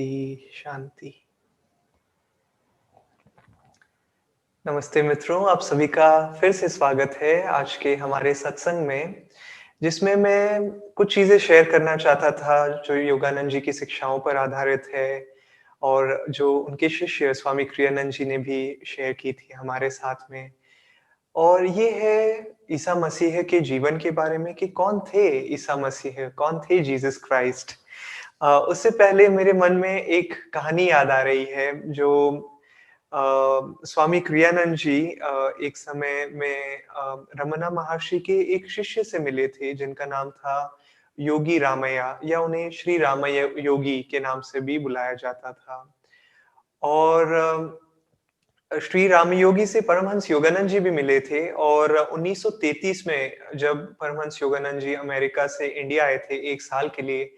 शांति। नमस्ते मित्रों, आप सभी का फिर से स्वागत है आज के हमारे सत्संग में, जिसमें मैं कुछ चीज़ें शेयर करना चाहता था, जो योगानंद जी की शिक्षाओं पर आधारित है और जो उनके शिष्य स्वामी क्रियानंद जी ने भी शेयर की थी हमारे साथ में। और ये है ईसा मसीह के जीवन के बारे में कि कौन थे ईसा मसीह, कौन थे जीसस क्राइस्ट। उससे पहले मेरे मन में एक कहानी याद आ रही है जो स्वामी क्रियानंद जी एक समय में रमना महर्षि के एक शिष्य से मिले थे जिनका नाम था योगी रामैया या उन्हें श्री रामैया योगी के नाम से भी बुलाया जाता था। और श्री रामयोगी से परमहंस योगानंद जी भी मिले थे और 1933 में जब परमहंस योगानंद जी अमेरिका से इंडिया आए थे 1 साल के लिए,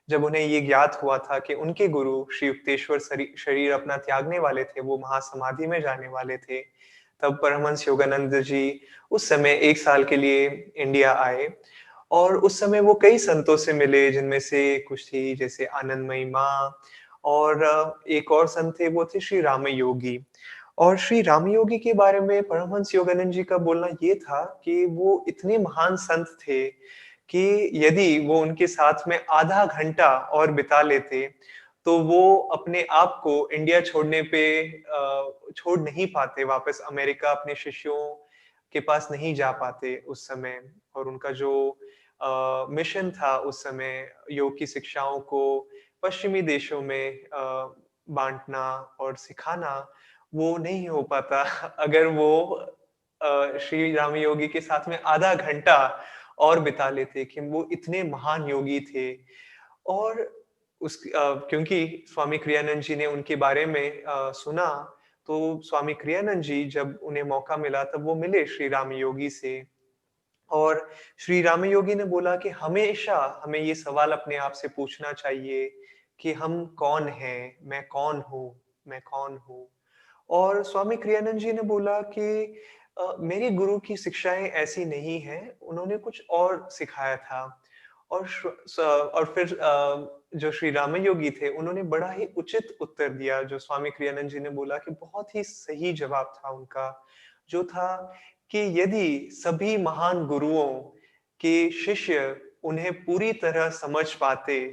जब उन्हें ये ज्ञात हुआ था कि उनके गुरु श्री युक्तेश्वर शरीर अपना त्यागने वाले थे, वो महासमाधि में जाने वाले थे, तब परमहंस योगानंद जी उस समय 1 साल के लिए इंडिया आए। और उस समय वो कई संतों से मिले, जिनमें से कुछ थी जैसे आनंदमयी माँ और एक और संत थे, वो थे श्री रामयोगी। और श्री रामयोगी के बारे में परमहंस योगानंद जी का बोलना ये था कि वो इतने महान संत थे कि यदि वो उनके साथ में आधा घंटा और बिता लेते, तो वो अपने आप को इंडिया छोड़ने पे छोड़ नहीं पाते, वापस अमेरिका अपने शिष्यों के पास नहीं जा पाते उस समय। और उनका जो मिशन था उस समय योग की शिक्षाओं को पश्चिमी देशों में बाँटना और सिखाना, वो नहीं हो पाता अगर वो श्री राम योगी के साथ में आधा घंटा और बिता लेते कि वो इतने महान योगी थे। और क्योंकि स्वामी क्रियानंद जी ने उनके बारे में सुना, तो स्वामी क्रियानंद जी जब उन्हें मौका मिला तब वो मिले श्री राम योगी से। और श्री राम योगी ने बोला कि हमेशा हमें ये सवाल अपने आप से पूछना चाहिए कि हम कौन हैं? मैं कौन हूँ? मैं कौन हूँ? और स्वामी क्रियानंद जी ने बोला कि मेरे गुरु की शिक्षाएँ ऐसी नहीं हैं, उन्होंने कुछ और सिखाया था। और फिर जो श्री राम योगी थे, उन्होंने बड़ा ही उचित उत्तर दिया, जो स्वामी क्रियानंद जी ने बोला कि बहुत ही सही जवाब था उनका, जो था कि यदि सभी महान गुरुओं के शिष्य उन्हें पूरी तरह समझ पाते,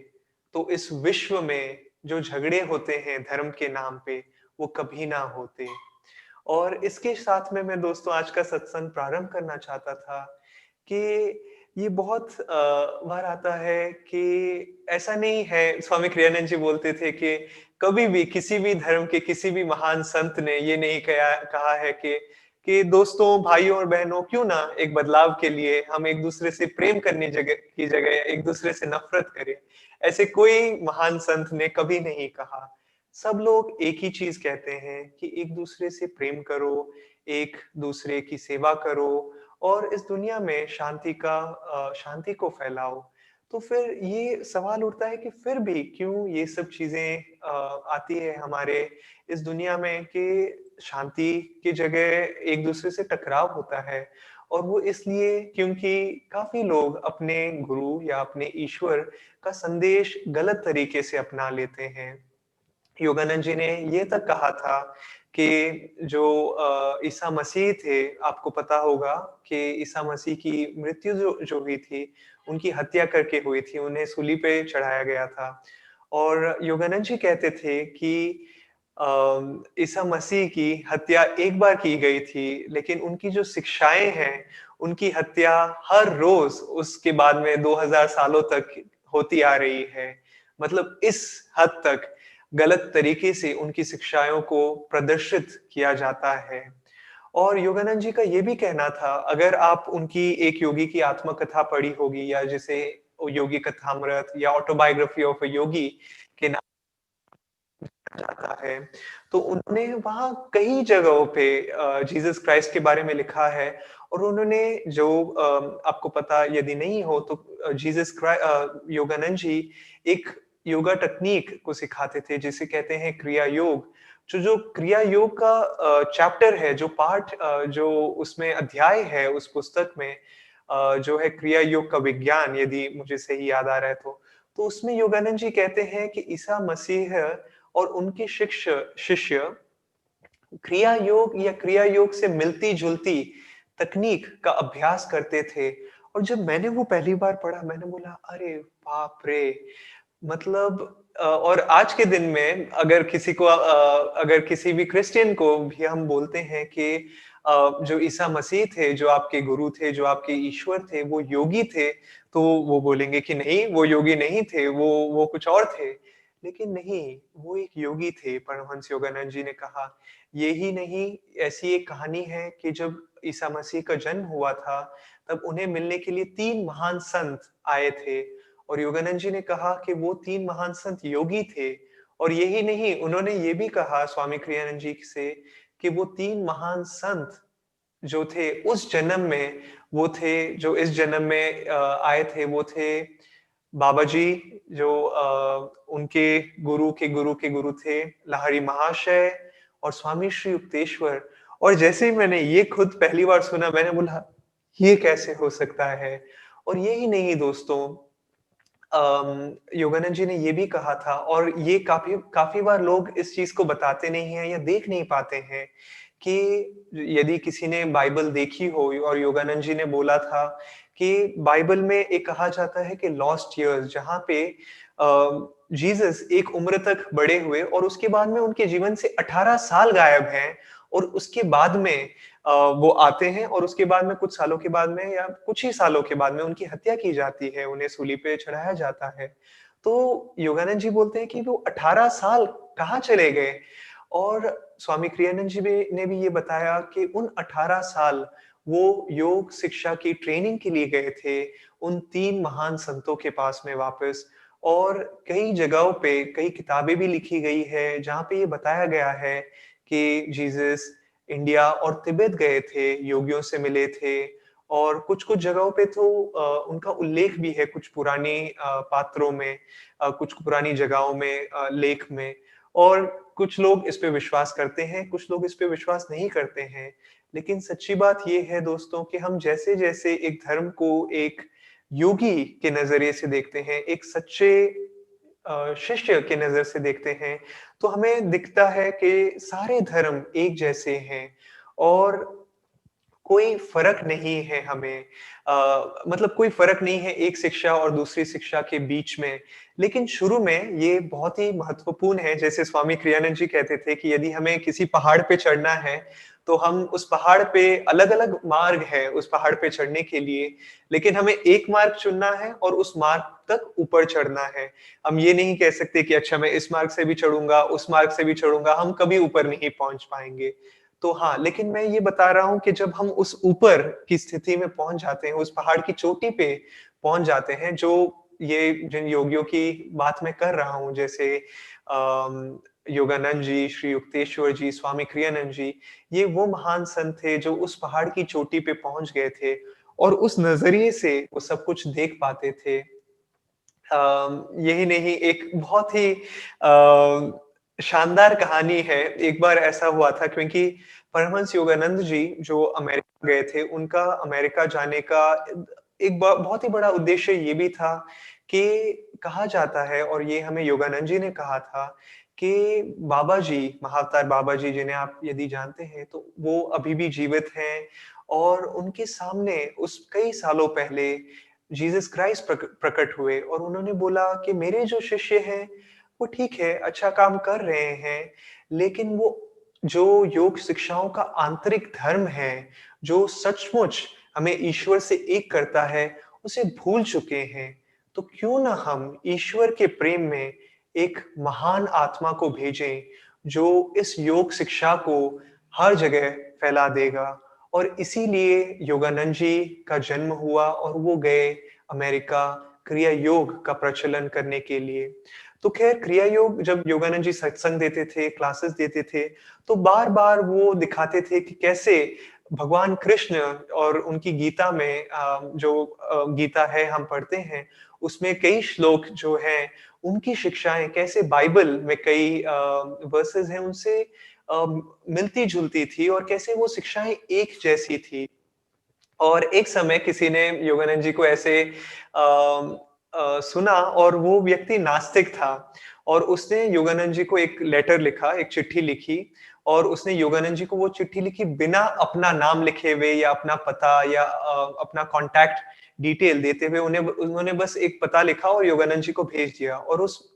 तो इस विश्व में जो झगड़े होते हैं धर्म के नाम पे, वो कभी ना होते। और इसके साथ में मैं दोस्तों आज का सत्संग प्रारंभ करना चाहता था कि ये बहुत बार आता है कि ऐसा नहीं है, स्वामी क्रियानंद जी बोलते थे कि कभी भी किसी भी धर्म के किसी भी महान संत ने ये नहीं कहा है कि दोस्तों, भाइयों और बहनों, क्यों ना एक बदलाव के लिए हम एक दूसरे से प्रेम करने जगह एक दूसरे से नफरत करें। ऐसे कोई महान संत ने कभी नहीं कहा। सब लोग एक ही चीज कहते हैं कि एक दूसरे से प्रेम करो, एक दूसरे की सेवा करो और इस दुनिया में शांति को फैलाओ। तो फिर ये सवाल उठता है कि फिर भी क्यों ये सब चीजें आती है हमारे इस दुनिया में कि शांति की जगह एक दूसरे से टकराव होता है। और वो इसलिए क्योंकि काफी लोग अपने गुरु या अपने ईश्वर का संदेश गलत तरीके से अपना लेते हैं। योगानंद जी ने ये तक कहा था कि जो ईसा मसीह थे, आपको पता होगा कि ईसा मसीह की मृत्यु जो जो हुई थी, उनकी हत्या करके हुई थी, उन्हें सूली पे चढ़ाया गया था। और योगानंद जी कहते थे कि ईसा मसीह की हत्या एक बार की गई थी, लेकिन उनकी जो शिक्षाएँ हैं, उनकी हत्या हर रोज़ उसके बाद में 2000 सालों तक होती आ रही है। मतलब इस हद तक गलत तरीके से उनकी शिक्षाओं को प्रदर्शित किया जाता है। और योगानंद जी का ये भी कहना था, अगर आप उनकी एक योगी की आत्मकथा पढ़ी होगी या जिसे योगी कथामृत या ऑटोबायोग्राफी ऑफ अ योगी के नाम जाता है, तो उन्होंने वहाँ कई जगहों पे जीसस क्राइस्ट के बारे में लिखा है। और उन्होंने जो आपको पता यदि नहीं हो तो योगानंद जी एक योगा टेक्निक को सिखाते थे जिसे कहते हैं क्रिया योग। जो क्रिया योग का चैप्टर है, जो जो उसमें अध्याय है उस पुस्तक में, जो है क्रिया योग का विज्ञान, यदि मुझे सही याद आ रहा है तो। तो उसमें योगानंद जी कहते हैं कि ईसा मसीह और उनके शिष्य क्रिया योग या क्रिया योग से मिलती-जुलती तकनीक का अभ्यास करते थे। और जब मैंने वो पहली बार पढ़ा, मैंने बोला, "अरे बाप रे!" मतलब और आज के दिन में अगर किसी को अगर किसी भी क्रिश्चियन को भी हम बोलते हैं कि जो ईसा मसीह थे, जो आपके गुरु थे, जो आपके ईश्वर थे, वो योगी थे, तो वो बोलेंगे कि नहीं, वो योगी नहीं थे, वो कुछ और थे। लेकिन नहीं, वो एक योगी थे, परमहंस योगानंद जी ने कहा। ये ही नहीं, ऐसी एक कहानी है कि जब ईसा मसीह का जन्म हुआ था, तब उन्हें मिलने के लिए 3 महान संत आए थे। और योगानंद जी ने कहा कि वो 3 महान संत योगी थे। और यही नहीं, उन्होंने ये भी कहा स्वामी क्रियानंद जी से कि वो 3 महान संत जो थे उस जन्म में, वो थे जो इस जन्म में आए थे, वो थे बाबा जी, जो उनके गुरु के गुरु के गुरु थे, लाहिड़ी महाशय और स्वामी श्री युक्तेश्वर। और जैसे ही मैंने ये खुद पहली बार सुना, मैंने बोला, ये कैसे हो सकता है? और यही नहीं दोस्तों, योगानंद जी ने ये भी कहा था, और ये काफ़ी काफ़ी बार लोग इस चीज़ को बताते नहीं हैं या देख नहीं पाते हैं, कि यदि किसी ने बाइबल देखी हो, और योगानंद जी ने बोला था कि बाइबल में एक कहा जाता है कि लॉस्ट ईयर्स, जहाँ पे जीसस एक उम्र तक बड़े हुए और उसके बाद में उनके जीवन से 18 साल गायब हैं, और उसके बाद में वो आते हैं, और उसके बाद में कुछ सालों के बाद में या कुछ ही सालों के बाद में उनकी हत्या की जाती है, उन्हें सूली पे चढ़ाया जाता है। तो योगानंद जी बोलते हैं कि वो 18 साल कहाँ चले गए? और स्वामी क्रियानंद जी ने भी ये बताया कि उन 18 साल वो योग शिक्षा की ट्रेनिंग के लिए गए थे, उन 3 महान संतों के पास में वापस। और कई जगहों पे कई किताबें भी लिखी गई है, जहाँ पे ये बताया गया है कि जीसस इंडिया और तिब्बत गए थे, योगियों से मिले थे। और कुछ-कुछ जगहों पे तो उनका उल्लेख भी है कुछ पुरानी पात्रों में, कुछ पुरानी जगहों में, लेख में। और कुछ लोग इस पे विश्वास करते हैं, कुछ लोग इस पे विश्वास नहीं करते हैं। लेकिन सच्ची बात ये है दोस्तों कि हम जैसे-जैसे एक धर्म को एक योगी के नज़रिए से देखते हैं, एक सच्चे शिष्य के नज़र से देखते हैं, तो हमें दिखता है कि सारे धर्म एक जैसे हैं, और कोई फ़र्क नहीं है हमें, मतलब कोई फ़र्क नहीं है एक शिक्षा और दूसरी शिक्षा के बीच में। लेकिन शुरू में ये बहुत ही महत्वपूर्ण है, जैसे स्वामी क्रियानंद जी कहते थे कि यदि हमें किसी पहाड़ पे चढ़ना है, तो हम उस पहाड़ पे अलग-अलग मार्ग है उस पहाड़ पे चढ़ने के लिए, लेकिन हमें एक मार्ग चुनना है और उस मार्ग तक ऊपर चढ़ना है। हम ये नहीं कह सकते कि अच्छा मैं इस मार्ग से भी चढ़ूँगा, उस मार्ग से भी चढ़ूँगा, हम कभी ऊपर नहीं पहुँच पाएँगे। तो हाँ, लेकिन मैं ये बता रहा हूँ कि जब हम उस ऊपर की स्थिति में पहुँच जाते हैं, उस पहाड़ की चोटी पे पहुँच जाते हैं, जो ये जिन योगियों की बात मैं कर रहा हूँ, जैसे योगानंद जी, श्री युक्तेश्वर जी, स्वामी क्रियानंद जी, ये वो महान संत थे जो उस पहाड़ की चोटी पे पहुँच गए थे, और उस नज़रिए से वो सब कुछ देख पाते थे। यही नहीं, एक बहुत ही शानदार कहानी है। एक बार ऐसा हुआ था, क्योंकि परमहंस योगानंद जी जो अमेरिका गए थे, उनका अमेरिका जाने का एक बहुत ही बड़ा उद्देश्य ये भी था कि कहा जाता है, और ये हमें योगानंद जी ने कहा था कि बाबा जी, महाअवतार बाबा जी, जिन्हें आप यदि जानते हैं, तो वो अभी भी जीवित हैं, और उनके सामने उस कई सालों पहले जीसस क्राइस्ट प्रकट हुए, और उन्होंने बोला कि मेरे जो शिष्य हैं, वो ठीक है, अच्छा काम कर रहे हैं, लेकिन वो जो योग शिक्षाओं का आंतरिक धर्म है, जो सचमुच हमें ईश्वर से एक करता है, उसे भूल चुके हैं। तो क्यों ना हम ईश्वर के प्रेम में एक महान आत्मा को भेजें, जो इस योग शिक्षा को हर जगह फैला देगा। और इसीलिए योगानंद जी का जन्म हुआ, और वो गए अमेरिका क्रिया योग का प्रचलन करने के लिए। तो ख़ैर, क्रिया योग जब योगानंद जी सत्संग देते थे, क्लासेस देते थे, तो बार-बार वो दिखाते थे कि कैसे भगवान कृष्ण और उनकी गीता में जो गीता है हम पढ़ते हैं, उसमें कई श्लोक जो हैं, उनकी शिक्षाएँ कैसे बाइबल में कई वर्सेस हैं, उनसे मिलती-जुलती थी, और कैसे वो शिक्षाएँ एक जैसी थी। और एक समय किसी ने योगानंद जी को ऐसे सुना और वो व्यक्ति नास्तिक था और उसने योगानंद जी को एक लेटर लिखा, एक चिट्ठी लिखी और उसने योगानंद जी को वो चिट्ठी लिखी बिना अपना नाम लिखे हुए या अपना पता या अपना कॉन्टैक्ट डिटेल देते हुए उन्होंने बस एक पता लिखा और योगानंद जी को भेज दिया और उस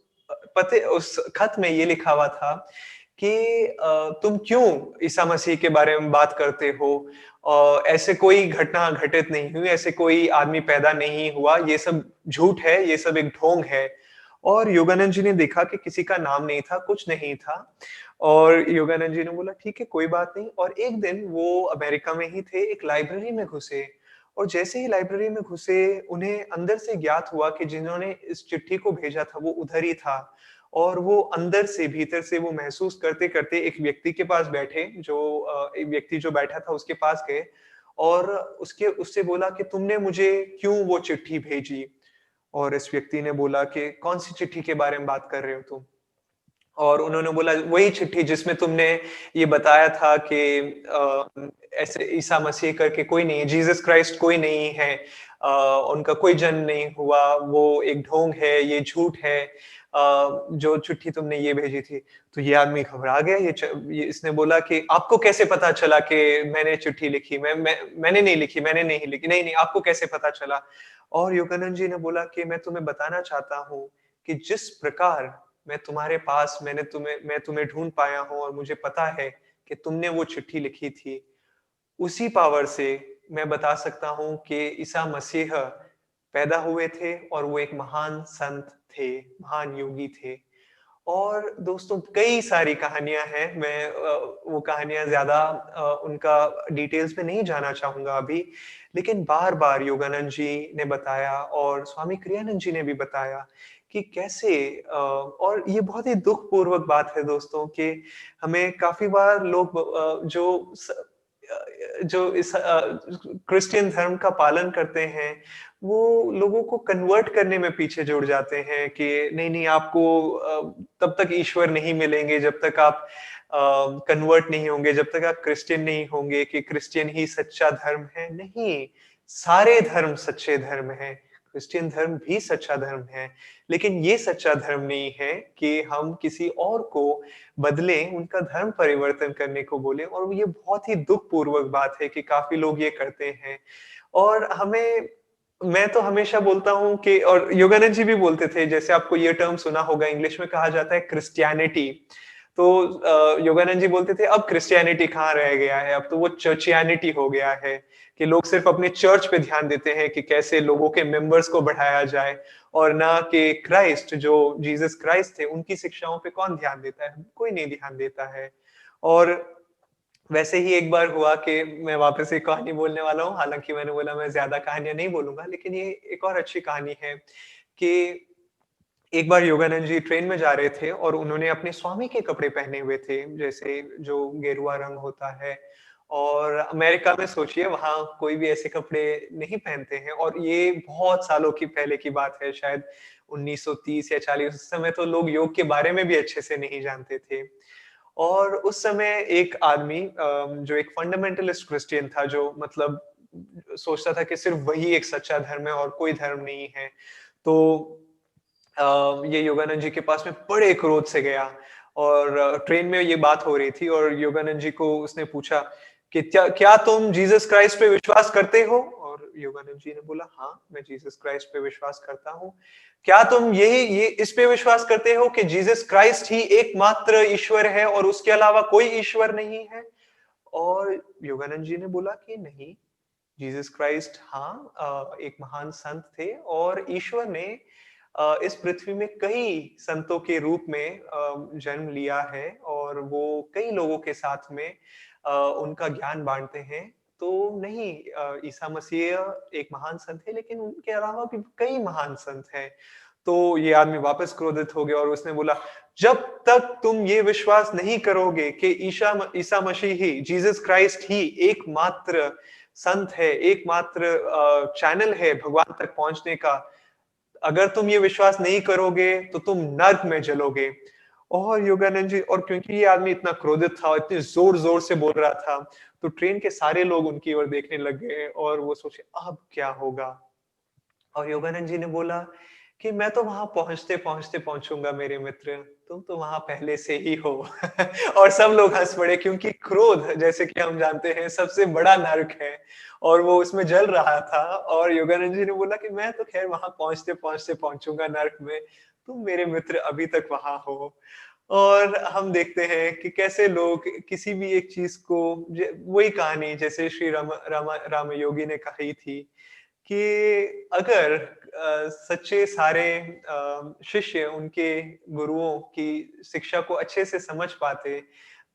खत में ये लिखा हुआ था कि तुम क्यों ईसा मसीह के बारे में बात करते हो? ऐसे कोई घटना घटित नहीं हुई, ऐसे कोई आदमी पैदा नहीं हुआ, ये सब झूठ है, ये सब एक ढोंग है। और योगानंद जी ने देखा कि किसी का नाम नहीं था, कुछ नहीं था और योगानंद जी ने बोला ठीक है, कोई बात नहीं और एक दिन वो अमेरिका में ही थे, एक लाइब्रेरी में घुसे और जैसे ही लाइब्रेरी में घुसे, उन्हें अंदर से ज्ञात हुआ कि जिन्होंने इस चिट्ठी को भेजा था, वो उधर ही था और वो अंदर से, भीतर से वो महसूस करते-करते एक व्यक्ति के पास बैठे, एक व्यक्ति जो बैठा था उसके पास गए और उसके उससे बोला कि तुमने मुझे क्यों वो चिट्ठी भेजी? और इस व्यक्ति ने बोला कि कौन-सी चिट्ठी के बारे में बात कर रहे हो तुम? और उन्होंने बोला वही चिट्ठी जिसमें तुमने ये बताया था कि ऐसे ईसा मसीह करके कोई नहीं है, जीसस क्राइस्ट कोई नहीं है, उनका कोई जन्म नहीं हुआ, वो एक ढोंग है, ये झूठ है, जो चिट्ठी तुमने ये भेजी थी। तो ये आदमी घबरा गया, ये इसने बोला कि आपको कैसे पता चला कि मैंने चिट्ठी लिखी? मैंने नहीं लिखी, मैंने नहीं लिखी। नहीं, नहीं, आपको कैसे पता चला? और योगानंद जी ने बोला कि मैं तुम्हें बताना चाहता हूँ कि जिस प्रकार मैं तुम्हारे पास मैं तुम्हें ढूँढ पाया हूँ और मुझे पता है कि तुमने वो चिट्ठी लिखी थी। उसी पावर से मैं बता सकता हूँ कि ईसा मसीह पैदा हुए थे और वो एक महान संत थे, महान योगी थे। और दोस्तों कई सारी कहानियाँ हैं, मैं वो कहानियाँ ज़्यादा उनका डिटेल्स में नहीं जाना चाहूँगा अभी, लेकिन बार-बार योगानंद जी ने बताया और स्वामी क्रियानंद जी ने भी बताया कि कैसे और ये बहुत ही दुःखपूर्वक बात है दोस्तों कि हमें काफ़ी बार लोग जो इस क्रिश्चियन धर्म का पालन करते हैं, वो लोगों को कन्वर्ट करने में पीछे जुड़ जाते हैं कि नहीं-नहीं आपको तब तक ईश्वर नहीं मिलेंगे जब तक आप कन्वर्ट नहीं होंगे, जब तक आप क्रिश्चियन नहीं होंगे कि क्रिश्चियन ही सच्चा धर्म है। नहीं, सारे धर्म सच्चे धर्म हैं। क्रिश्चियन धर्म भी सच्चा धर्म है, लेकिन ये सच्चा धर्म नहीं है कि हम किसी और को बदलें, उनका धर्म परिवर्तन करने को बोलें और ये बहुत ही दुःखपूर्वक बात है कि काफ़ी लोग ये करते हैं। और मैं तो हमेशा बोलता हूँ कि और योगानंद जी भी बोलते थे, जैसे आपको ये टर्म सुना होगा इंग्लिश में कहा जाता है क्रिस्टियनिटी। तो योगानंद जी बोलते थे अब क्रिस्टियनिटी कहाँ रह गया है, अब तो वो चर्चियनिटी हो गया है कि लोग सिर्फ अपने चर्च पे ध्यान देते हैं कि कैसे लोगों के मेंबर्स को बढ़ाया जाए और ना कि क्राइस्ट जो जीसस क्राइस्ट थे, उनकी शिक्षाओं पे कौन ध्यान देता है? कोई नहीं ध्यान देता है। और वैसे ही एक बार हुआ कि मैं वापस एक कहानी बोलने वाला हूँ, हालाँकि मैंने बोला मैं ज़्यादा कहानियाँ नहीं बोलूँगा, लेकिन ये एक और अच्छी कहानी है कि एक बार योगानंद जी ट्रेन में जा रहे थे और उन्होंने अपने स्वामी के कपड़े पहने हुए थे, जैसे जो गेरुआ रंग होता है और अमेरिका में सोचिए वहाँ कोई भी ऐसे कपड़े नहीं पहनते हैं और ये बहुत सालों की पहले की बात है, शायद 1930 या 40 उस समय तो लोग योग के बारे में भी अच्छे से नहीं जानते थे। और उस समय एक आदमी जो एक फंडामेंटलिस्ट क्रिश्चियन था, जो मतलब सोचता था कि सिर्फ वही एक सच्चा धर्म है और कोई धर्म नहीं है। तो ये योगानंद जी के पास में बड़े क्रोध से गया और ट्रेन में ये बात हो रही थी और योगानंद जी को उसने पूछा कि क्या क्या तुम जीसस क्राइस्ट पे विश्वास करते हो? और योगानंद जी ने बोला हाँ, मैं जीसस क्राइस्ट पे विश्वास करता हूँ। क्या तुम ये इस पे विश्वास करते हो कि जीसस क्राइस्ट ही एकमात्र ईश्वर है और उसके अलावा कोई ईश्वर नहीं है? और योगानंद जी ने बोला कि नहीं, जीसस क्राइस्ट हाँ, एक महान संत थे और ईश्वर ने इस पृथ्वी में कई संतों के रूप में जन्म लिया है और वो कई लोगों के साथ में उनका ज्ञान बांटते हैं। तो नहीं, ईसा मसीह एक महान संत है लेकिन उनके अलावा भी कई महान संत हैं। तो ये आदमी वापस क्रोधित हो गया और उसने बोला, जब तक तुम ये विश्वास नहीं करोगे कि ईसा मसीह ही, जीसस क्राइस्ट ही एकमात्र संत है, एकमात्र चैनल है भगवान तक पहुंचने का, अगर तुम ये विश्वास नहीं करोगे तो तुम नर्क में जलोगे। और योगानंद जी, और क्योंकि ये आदमी इतना क्रोधित था, इतने जोर-जोर से बोल रहा था, तो ट्रेन के सारे लोग उनकी ओर देखने लग गए और वो सोचे अब क्या होगा? और योगानंद जी ने बोला कि मैं तो वहाँ पहुँचते-पहुँचते पहुँचूँगा मेरे मित्र, तुम तो वहाँ पहले से ही हो। और सब लोग हँस पड़े क्योंकि क्रोध जैसे कि हम जानते हैं सबसे बड़ा नर्क है और वो उसमें जल रहा था और योगानंद जी ने बोला कि मैं तो ख़ैर वहाँ पहुँचते-पहुँचते पहुँचूँगा नर्क में, तुम मेरे मित्र अभी तक वहाँ हो। और हम देखते हैं कि कैसे लोग किसी भी एक चीज़ को वही कहानी जैसे श्री राम योगी ने कही थी कि अगर सच्चे सारे शिष्य उनके गुरुओं की शिक्षा को अच्छे से समझ पाते,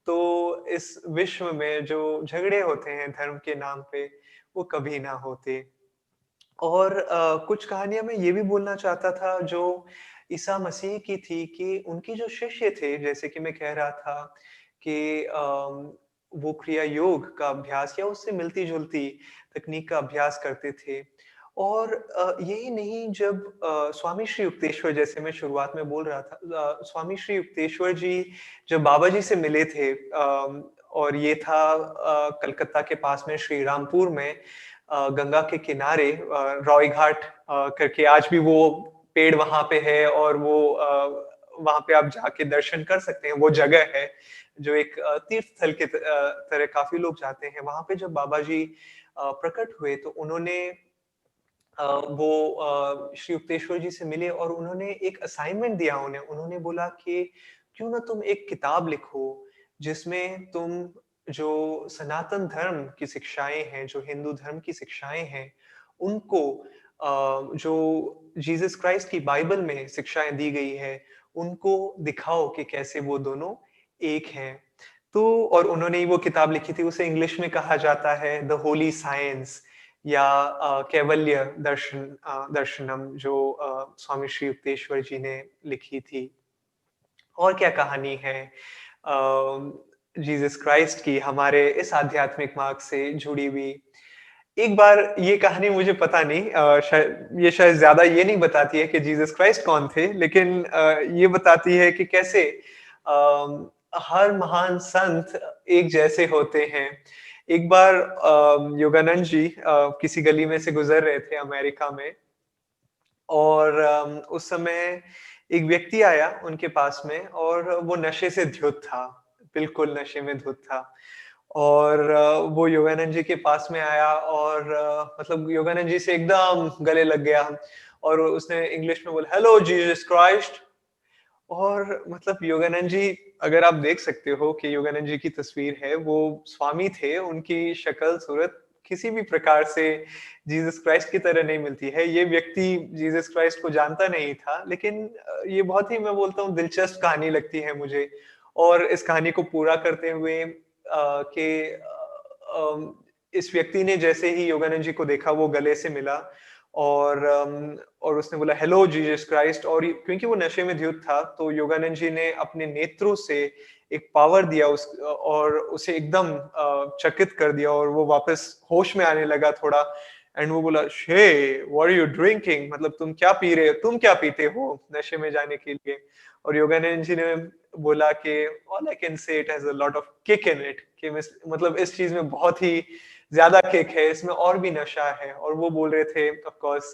तो इस विश्व में जो झगड़े होते हैं धर्म के नाम पे, वो कभी ना होते। और कुछ कहानियाँ मैं ये भी बोलना चाहता था जो ईसा मसीह की थी कि उनके जो शिष्य थे, जैसे कि मैं कह रहा था कि वो क्रिया योग का अभ्यास या उससे मिलती-जुलती तकनीक का अभ्यास करते थे। और यही नहीं जब स्वामी श्री युक्तेश्वर जैसे मैं शुरुआत में बोल रहा था स्वामी श्री युक्तेश्वर जी जब बाबा जी से मिले थे और ये था कलकत्ता के पास में श्री रामपुर में गंगा के किनारे रॉय घाट करके आज भी वो पेड़ वहाँ पे है और वो वहाँ पे आप जाके दर्शन कर सकते हैं। वो जगह है जो एक तीर्थ स्थल के तरह काफ़ी लोग जाते हैं। वहाँ पे जब बाबा जी प्रकट हुए तो उन्होंने वो श्री युक्तेश्वर जी से मिले और उन्होंने एक असाइनमेंट दिया उन्हें। उन्होंने बोला कि क्यों ना तुम एक किताब लिखो जिसमें तुम जो सनातन धर्म की शिक्षाएँ हैं, जो हिंदू धर्म की शिक्षाएँ हैं, उनको जो जीसस क्राइस्ट की बाइबल में शिक्षाएँ दी गई है, उनको दिखाओ कि कैसे वो दोनों एक हैं। तो और उन्होंने ही वो किताब लिखी थी, उसे इंग्लिश में कहा जाता है द होली साइंस या कैवल्य दर्शनम जो स्वामी श्री युक्तेश्वर जी ने लिखी थी। और क्या कहानी है जीसस क्राइस्ट की हमारे इस आध्यात्मिक मार्ग से जुड़ी हुई। एक बार ये कहानी मुझे पता नहीं शायद ज़्यादा ये नहीं बताती है कि जीसस क्राइस्ट कौन थे, लेकिन ये बताती है कि कैसे हर महान संत एक जैसे होते हैं। एक बार योगानंद जी किसी गली में से गुज़र रहे थे अमेरिका में और उस समय एक व्यक्ति आया उनके पास में और वो नशे से धुत था, बिल्कुल नशे में धुत था। और वो योगानंद जी के पास में आया और मतलब योगानंद जी से एकदम गले लग गया और उसने इंग्लिश में बोला हेलो जीसस क्राइस्ट। और मतलब योगानंद जी अगर आप देख सकते हो कि योगानंद जी की तस्वीर है, वो स्वामी थे, उनकी शक्ल सूरत किसी भी प्रकार से जीसस क्राइस्ट की तरह नहीं मिलती है। ये व्यक्ति जीसस क्राइस्ट को जानता नहीं था, लेकिन ये बहुत ही मैं बोलता हूँ दिलचस्प कहानी लगती है मुझे। और इस कहानी को पूरा करते हुए इस व्यक्ति ने जैसे ही योगानंद जी को देखा, वो गले से मिला और उसने बोला हेलो जीसस क्राइस्ट और क्योंकि वो नशे में धुत था तो योगानंद जी ने अपने नेत्रों से एक पावर दिया उस और उसे एकदम चकित कर दिया और वो वापस होश में आने लगा थोड़ा एंड वो बोला शे व्हाट आर यू ड्रिंकिंग मतलब तुम क्या पी रहे हो तुम क्या पीते हो नशे में जाने के लिए। और योगानंद जी ने बोला कि all I can say it has a lot of kick in it कि मतलब इस चीज में बहुत ही ज़्यादा किक है, इसमें और भी नशा है और वो बोल रहे थे ऑफ कोर्स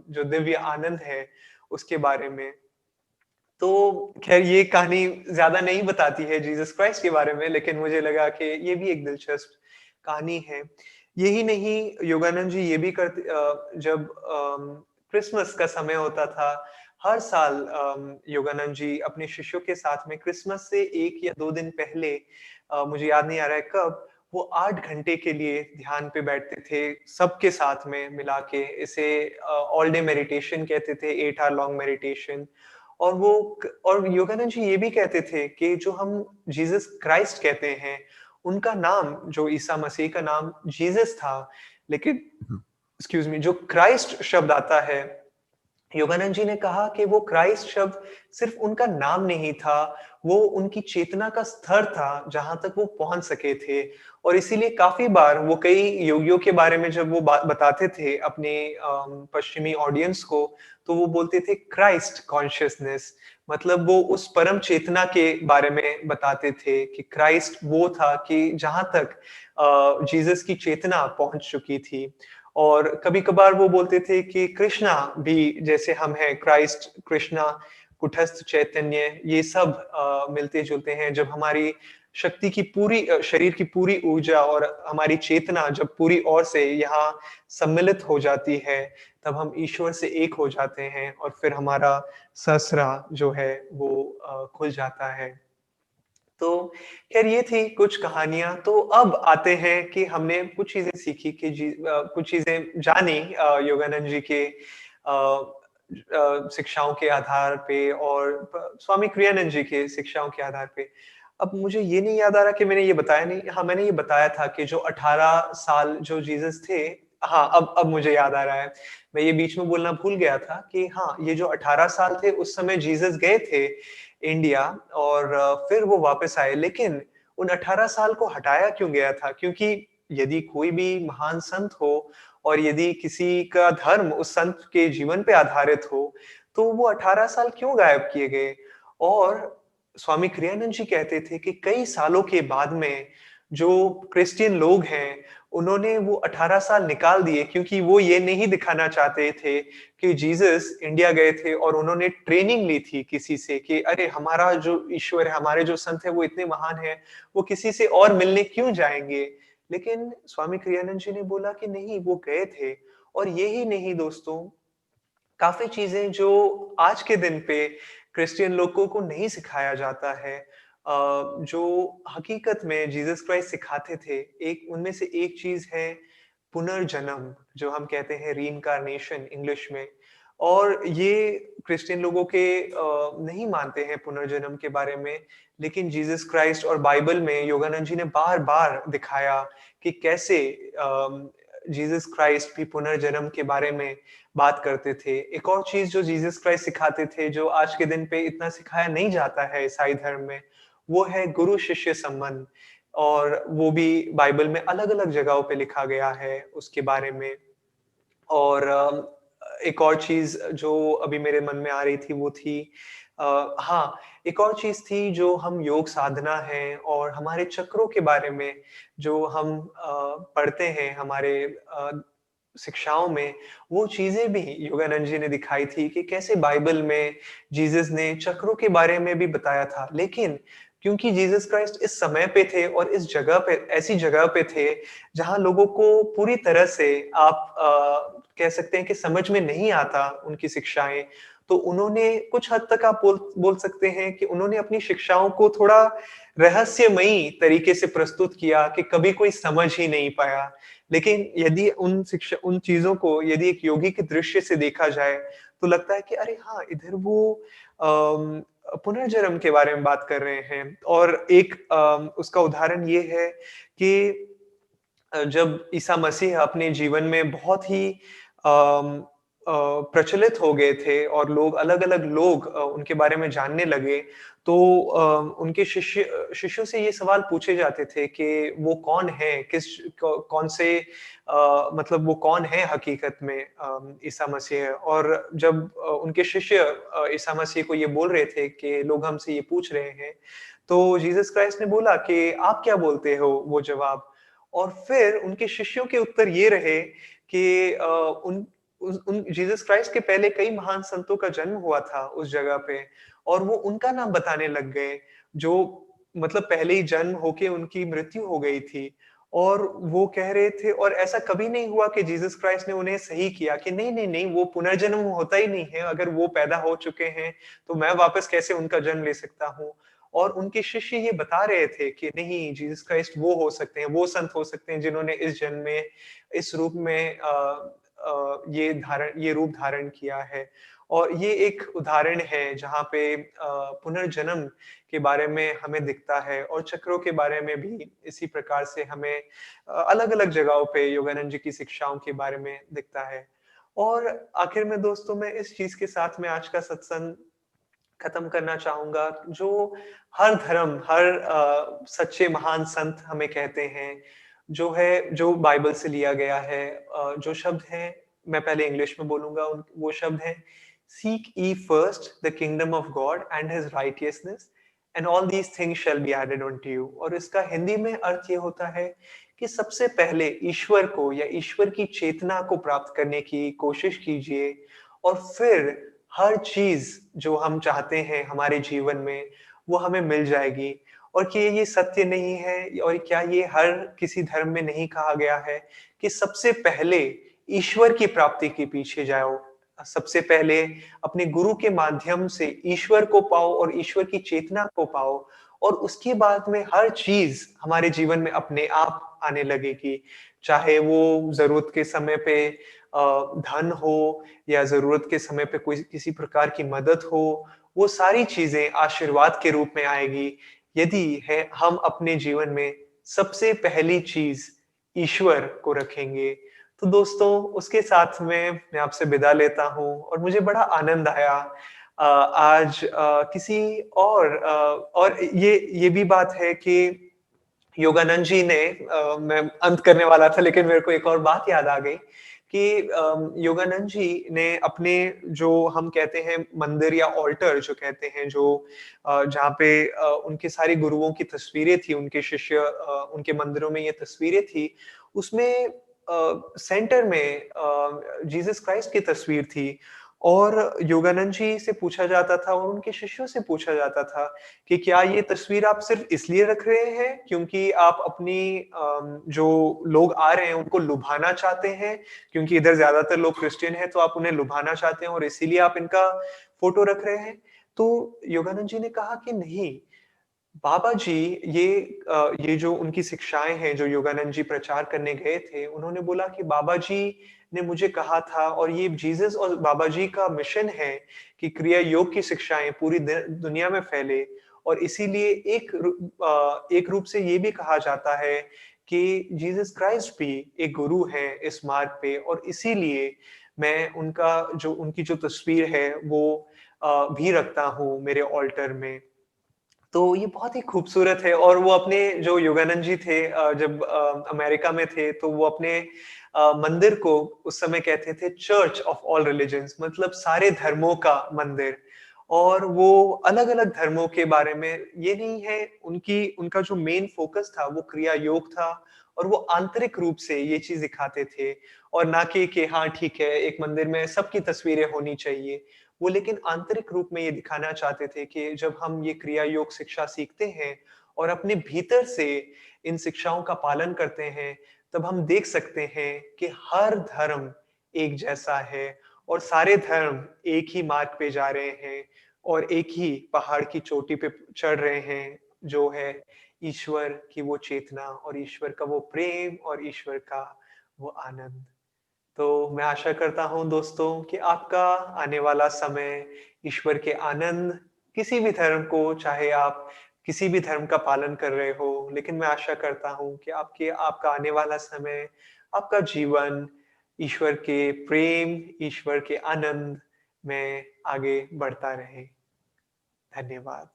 जो दिव्य आनंद है उसके बारे में। तो ख़ैर ये कहानी ज़्यादा नहीं बताती है जीसस क्राइस्ट के बारे में, लेकिन मुझे लगा कि ये भी एक दिलचस्प कहानी है। यही नहीं योगानंद जी ये भी जब क्रिसमस का समय होता था, हर साल योगानंद जी अपने शिष्यों के साथ में क्रिसमस से 1 या 2 दिन पहले मुझे याद नहीं आ रहा है कब, वो 8 घंटे के लिए ध्यान पे बैठते थे, सबके साथ में मिला के। इसे ऑल डे मेडिटेशन कहते थे, 8 आवर लॉन्ग मेडिटेशन। और वो और योगानंद जी ये भी कहते थे कि जो हम जीसस क्राइस्ट कहते हैं, उनका नाम जो ईसा मसीह का नाम जीसस था, लेकिन एक्सक्यूज़ मी जो क्राइस्ट शब्द आता है, योगानंद जी ने कहा कि वो क्राइस्ट शब्द सिर्फ उनका नाम नहीं था, वो उनकी चेतना का स्तर था, जहाँ तक वो पहुँच सके थे। और इसीलिए काफ़ी बार वो कई योगियों के बारे में जब वो बात बताते थे अपने पश्चिमी ऑडियंस को, तो वो बोलते थे क्राइस्ट कॉन्शियसनेस मतलब वो उस परम चेतना के बारे में बताते थे कि क्राइस्ट वो था कि जहाँ तक जीसस की चेतना पहुँच चुकी थी। और कभी-कभार वो बोलते थे कि कृष्णा भी जैसे हम हैं, क्राइस्ट, कृष्णा, कुटस्थ चैतन्य, ये सब मिलते-जुलते हैं। जब हमारी शक्ति की पूरी शरीर की पूरी ऊर्जा और हमारी चेतना जब पूरी ओर से यहाँ सम्मिलित हो जाती है, तब हम ईश्वर से एक हो जाते हैं और फिर हमारा सहस्रा जो है वो खुल जाता है। तो ख़ैर ये थी कुछ कहानियाँ। तो अब आते हैं कि हमने कुछ चीज़ें सीखी कि कुछ चीज़ें जानी योगानंद जी के शिक्षाओं के आधार पे और स्वामी क्रियानंद जी के शिक्षाओं के आधार पे। अब मुझे ये नहीं याद आ रहा कि मैंने ये बताया नहीं, हाँ, मैंने ये बताया था कि जो 18 साल जो जीसस थे, हाँ, अब मुझे याद आ रहा है। मैं ये बीच में बोलना भूल गया था कि हाँ, ये जो 18 साल थे उस समय जीसस गए थे इंडिया और फिर वो वापस आए। लेकिन उन 18 साल को हटाया क्यों गया था? क्योंकि यदि कोई भी महान संत हो और यदि किसी का धर्म उस संत के जीवन पे आधारित हो, तो वो 18 साल क्यों गायब किए गए? और स्वामी क्रियानंद जी कहते थे कि कई सालों के बाद में जो क्रिश्चियन लोग हैं, उन्होंने वो 18 साल निकाल दिए क्योंकि वो ये नहीं दिखाना चाहते थे कि जीसस इंडिया गए थे और उन्होंने ट्रेनिंग ली थी किसी से कि अरे हमारा जो ईश्वर है, हमारे जो संत है वो इतने महान हैं, वो किसी से और मिलने क्यों जाएँगे? लेकिन स्वामी क्रियानंद जी ने बोला कि नहीं, वो गए थे। और यही नहीं दोस्तों, काफ़ी चीज़ें जो आज के दिन पे क्रिश्चियन लोगों को नहीं सिखाया जाता है, जो हकीकत में जीसस क्राइस्ट सिखाते थे, एक उनमें से एक चीज़ है पुनर्जन्म, जो हम कहते हैं रीइन्कार्नेशन इंग्लिश में। और ये क्रिश्चियन लोगों के नहीं मानते हैं पुनर्जन्म के बारे में, लेकिन जीसस क्राइस्ट और बाइबल में योगानंद जी ने बार-बार दिखाया कि कैसे जीसस क्राइस्ट भी पुनर्जन्म के बारे में बात करते थे। एक और चीज़ जो जीसस क्राइस्ट सिखाते थे, जो आज के दिन पे इतना सिखाया नहीं जाता है ईसाई धर्म में, वो है गुरु-शिष्य संबंध। और वो भी बाइबल में अलग-अलग जगहों पे लिखा गया है उसके बारे में। और एक और चीज़ जो अभी मेरे मन में आ रही थी वो थी हाँ, एक और चीज़ थी जो हम योग साधना है और हमारे चक्रों के बारे में जो हम पढ़ते हैं हमारे शिक्षाओं में, वो चीज़ें भी योगानंद जी ने दिखाई थी कि कैसे बाइबल में जीसस ने चक्रों के बारे में भी बताया था। लेकिन क्योंकि जीसस क्राइस्ट इस समय पे थे और इस जगह पे ऐसी जगह पे थे, जहाँ लोगों को पूरी तरह से आप कह सकते हैं कि समझ में नहीं आता उनकी शिक्षाएँ, तो उन्होंने कुछ हद तक आप बोल बोल सकते हैं कि उन्होंने अपनी शिक्षाओं को थोड़ा रहस्यमयी तरीके से प्रस्तुत किया कि कभी कोई समझ ही नहीं पाया। लेकिन यदि उन चीज़ों को यदि एक योगी के दृश्य से देखा जाए, तो लगता है कि अरे हाँ, इधर वो पुनर्जन्म के बारे में बात कर रहे हैं। और एक उसका उदाहरण ये है कि जब ईसा मसीह अपने जीवन में बहुत ही अम, प्रचलित हो गए थे और लोग अलग-अलग लोग उनके बारे में जानने लगे, तो उनके शिष्यों से ये सवाल पूछे जाते थे कि वो कौन है? कौन से मतलब वो कौन है हकीकत में ईसा मसीह? और जब उनके शिष्य ईसा मसीह को ये बोल रहे थे कि लोग हमसे ये पूछ रहे हैं, तो जीसस क्राइस्ट ने बोला कि आप क्या बोलते हो? वो जवाब। और फिर उनके शिष्यों के उत्तर ये रहे कि उन जीसस क्राइस्ट के पहले कई महान संतों का जन्म हुआ था उस जगह पे और वो उनका नाम बताने लग गए, जो मतलब पहले ही जन्म होके उनकी मृत्यु हो गई थी। और वो कह रहे थे और ऐसा कभी नहीं हुआ कि जीसस क्राइस्ट ने उन्हें सही किया कि नहीं, नहीं, नहीं, वो पुनर्जन्म होता ही नहीं है, अगर वो पैदा हो चुके हैं, तो मैं वापस कैसे उनका जन्म ले सकता हूँ? और उनके शिष्य ये बता रहे थे कि नहीं, जीसस क्राइस्ट वो हो सकते हैं, वो संत हो सकते हैं जिन्होंने इस जन्म में, इस रूप में ये रूप धारण किया है। और ये एक उदाहरण है जहाँ पे पुनर्जन्म के बारे में हमें दिखता है और चक्रों के बारे में भी इसी प्रकार से हमें अलग-अलग जगहों पे योगानंद जी की शिक्षाओं के बारे में दिखता है। और आखिर में दोस्तों मैं इस चीज़ के साथ में आज का सत्संग खत्म करना चाहूँगा, जो हर धर्म, हर सच्चे महान संत हमें कहते हैं, जो बाइबल से लिया गया है, जो शब्द हैं, मैं पहले इंग्लिश में बोलूँगा वो शब्द हैं, "seek ye first the kingdom of God and his righteousness, and all these things shall be added unto you." और इसका हिंदी में अर्थ ये होता है कि सबसे पहले ईश्वर को या ईश्वर की चेतना को प्राप्त करने की कोशिश कीजिए और फिर हर चीज़ जो हम चाहते हैं हमारे जीवन में, वो हमें मिल जाएगी। और कि ये सत्य नहीं है और क्या ये हर किसी धर्म में नहीं कहा गया है कि सबसे पहले ईश्वर की प्राप्ति के पीछे जाओ। सबसे पहले अपने गुरु के माध्यम से ईश्वर को पाओ और ईश्वर की चेतना को पाओ और उसके बाद में हर चीज़ हमारे जीवन में अपने आप आने लगेगी। चाहे वो ज़रूरत के समय पे धन हो या ज़रूरत के समय पे कोई किसी प्रकार की मदद हो, वो सारी चीज़ें आशीर्वाद के रूप में आएगी, यदि है हम अपने जीवन में सबसे पहली चीज़ ईश्वर को रखेंगे। तो दोस्तों, उसके साथ में मैं आपसे विदा लेता हूँ और मुझे बड़ा आनंद आया आज किसी और ये भी बात है कि योगानंद जी ने मैं अंत करने वाला था लेकिन मेरे को एक और बात याद आ गई कि योगानंद जी ने अपने जो हम कहते हैं मंदिर या ऑल्टर जो कहते हैं जो जहाँ पे उनके सारे गुरुओं की तस्वीरें थी, उनके शिष्य उनके मंदिरों में ये तस्वीरें थी, उसमें सेंटर में जीसस क्राइस्ट की तस्वीर थी और योगानंद जी से पूछा जाता था और उनके शिष्यों से पूछा जाता था कि क्या ये तस्वीर आप सिर्फ इसलिए रख रहे हैं क्योंकि आप अपनी जो लोग आ रहे हैं उनको लुभाना चाहते हैं क्योंकि इधर ज्यादातर लोग क्रिश्चियन हैं तो आप उन्हें लुभाना चाहते हैं और इसीलिए आप इनका फोटो रख रहे हैं? तो योगानंद जी ने कहा कि नहीं, बाबा जी ये जो उनकी शिक्षाएँ हैं, जो योगानंद जी प्रचार करने गए थे, उन्होंने बोला कि बाबा जी ने मुझे कहा था और ये जीसस और बाबा जी का मिशन है कि क्रिया योग की शिक्षाएँ पूरी दुनिया में फैले और इसीलिए एक रूप से ये भी कहा जाता है कि जीसस क्राइस्ट भी एक गुरु हैं इस मार्ग पे और इसीलिए मैं उनकी जो तस्वीर है वो भी रखता हूँ मेरे ऑल्टर में। तो ये बहुत ही खूबसूरत है और वो अपने जो योगानंद जी थे जब अमेरिका में थे तो वो अपने मंदिर को उस समय कहते थे चर्च ऑफ ऑल रिलिजन्स मतलब सारे धर्मों का मंदिर। और वो अलग-अलग धर्मों के बारे में ये नहीं है उनकी उनका जो मेन फ़ोकस था वो क्रिया योग था और वो आंतरिक रूप से ये चीज़ दिखाते थे और ना कि हाँ ठीक है, एक मंदिर में सबकी तस्वीरें होनी चाहिए। वो लेकिन आंतरिक रूप में ये दिखाना चाहते थे कि जब हम ये क्रिया योग शिक्षा सीखते हैं और अपने भीतर से इन शिक्षाओं का पालन करते हैं, तब हम देख सकते हैं कि हर धर्म एक जैसा है और सारे धर्म एक ही मार्ग पे जा रहे हैं और एक ही पहाड़ की चोटी पे चढ़ रहे हैं, जो है ईश्वर की वो चेतना और ईश्वर का वो प्रेम और ईश्वर का वो आनंद। तो मैं आशा करता हूँ दोस्तों कि आपका आने वाला समय ईश्वर के आनंद किसी भी धर्म को चाहे आप किसी भी धर्म का पालन कर रहे हो, लेकिन मैं आशा करता हूँ कि आपका आने वाला समय, आपका जीवन ईश्वर के प्रेम, ईश्वर के आनंद में आगे बढ़ता रहे। धन्यवाद।